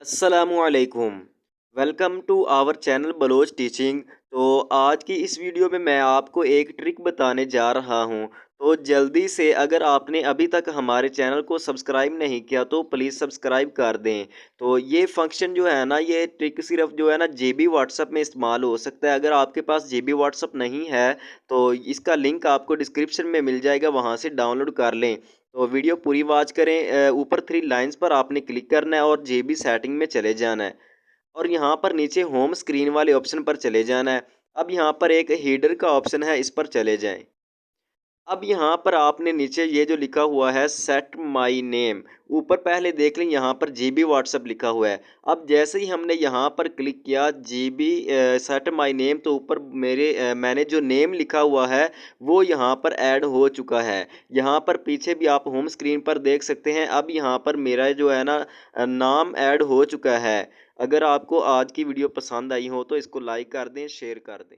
अस्सलामुअलैकुम। Welcome to our channel Baloch teaching. तो आज की इस वीडियो में मैं आपको एक ट्रिक बताने जा रहा हूं। तो जल्दी से अगर आपने अभी तक हमारे चैनल को सब्सक्राइब नहीं किया तो प्लीज़ सब्सक्राइब कर दें। तो ये फंक्शन जो है ना, ये ट्रिक सिर्फ जो है ना जेबी व्हाट्सएप में इस्तेमाल हो सकता है। अगर आपके पास जेबी व्हाट्सएप नहीं है तो इसका लिंक आपको डिस्क्रिप्शन में मिल जाएगा, वहाँ से डाउनलोड कर लें। तो वीडियो पूरी वॉच करें। ऊपर थ्री लाइंस पर आपने क्लिक करना है और जेबी सेटिंग में चले जाना है और यहाँ पर नीचे होम स्क्रीन वाले ऑप्शन पर चले जाना है। अब यहाँ पर एक हीडर का ऑप्शन है, इस पर चले जाएं। अब यहाँ पर आपने नीचे ये जो लिखा हुआ है सेट माई नेम, ऊपर पहले देख लें यहाँ पर जीबी व्हाट्सएप लिखा हुआ है। अब जैसे ही हमने यहाँ पर क्लिक किया जीबी सेट माई नेम, तो ऊपर मैंने जो नेम लिखा हुआ है वो यहाँ पर ऐड हो चुका है। यहाँ पर पीछे भी आप होम स्क्रीन पर देख सकते हैं। अब यहाँ पर मेरा जो है ना नाम ऐड हो चुका है। अगर आपको आज की वीडियो पसंद आई हो तो इसको लाइक कर दें, शेयर कर दें।